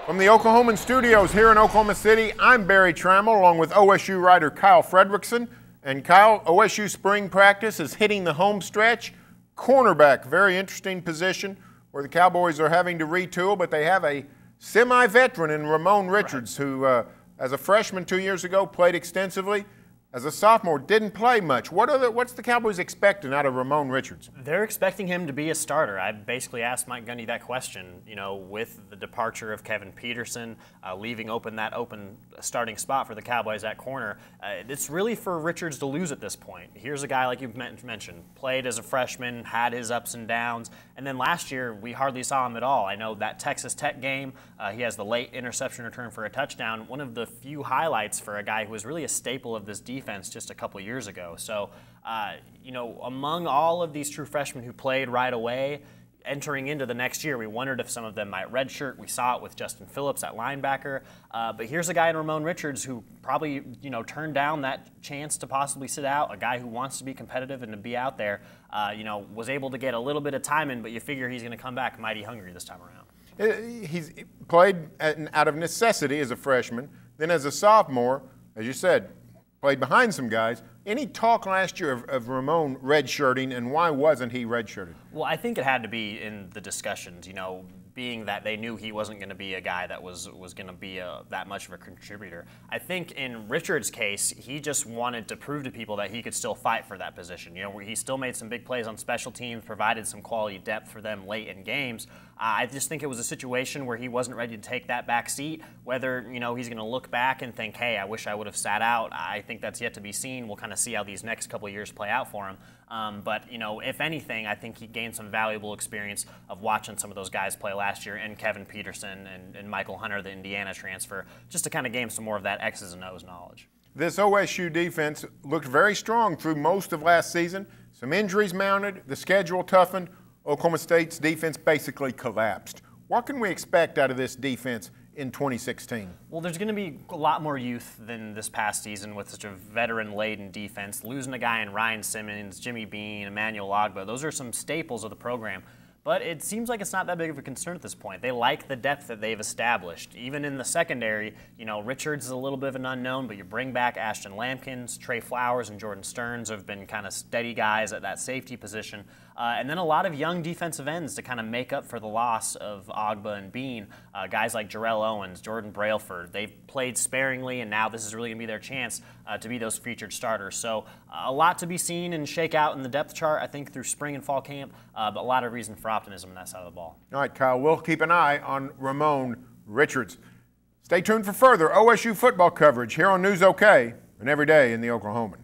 From the Oklahoman studios here in Oklahoma City, I'm Barry Trammell along with OSU writer Kyle Fredrickson. And Kyle, OSU spring practice is hitting the home stretch. Cornerback, very interesting position where the Cowboys are having to retool, but they have a semi-veteran in Ramon Richards who, as a freshman 2 years ago, played extensively. As a sophomore, didn't play much. What's the Cowboys expecting out of Ramon Richards? They're expecting him to be a starter. I basically asked Mike Gundy that question, with the departure of Kevin Peterson, leaving that open starting spot for the Cowboys at corner. It's really for Richards to lose at this point. Here's a guy, like you mentioned, played as a freshman, had his ups and downs, and then last year we hardly saw him at all. I know that Texas Tech game, he has the late interception return for a touchdown, one of the few highlights for a guy who was really a staple of this defense just a couple years ago. So, among all of these true freshmen who played right away, entering into the next year, we wondered if some of them might redshirt. We saw it with Justin Phillips at linebacker. But here's a guy in Ramon Richards who probably, turned down that chance to possibly sit out, a guy who wants to be competitive and to be out there, was able to get a little bit of time in, but you figure he's going to come back mighty hungry this time around. He's played out of necessity as a freshman. Then as a sophomore, as you said, played behind some guys. Any talk last year of Ramon redshirting, and why wasn't he redshirted? Well, I think it had to be in the discussions, being that they knew he wasn't going to be a guy that was going to be that much of a contributor. I think in Richards' case, he just wanted to prove to people that he could still fight for that position. He still made some big plays on special teams, provided some quality depth for them late in games. I just think it was a situation where he wasn't ready to take that back seat. Whether, he's going to look back and think, hey, I wish I would have sat out, I think that's yet to be seen. We'll kind of see how these next couple of years play out for him. But if anything, I think he gained some valuable experience of watching some of those guys play last year, and Kevin Peterson and Michael Hunter, the Indiana transfer, just to kind of gain some more of that X's and O's knowledge. This OSU defense looked very strong through most of last season. Some injuries mounted, the schedule toughened. Oklahoma State's defense basically collapsed. What can we expect out of this defense in 2016? Well, there's going to be a lot more youth than this past season with such a veteran-laden defense. Losing a guy in Ryan Simmons, Jimmy Bean, Emmanuel Ogbah, those are some staples of the program. But it seems like it's not that big of a concern at this point. They like the depth that they've established. Even in the secondary, Richards is a little bit of an unknown, but you bring back Ashton Lampkins, Trey Flowers, and Jordan Stearns have been kind of steady guys at that safety position. And then a lot of young defensive ends to kind of make up for the loss of Ogbah and Bean. Guys like Jarrell Owens, Jordan Brailford, they've played sparingly, and now this is really going to be their chance to be those featured starters. So a lot to be seen and shake out in the depth chart, I think, through spring and fall camp, but a lot of reason for optimism on that side of the ball. All right, Kyle, we'll keep an eye on Ramon Richards. Stay tuned for further OSU football coverage here on News OK and every day in the Oklahoman.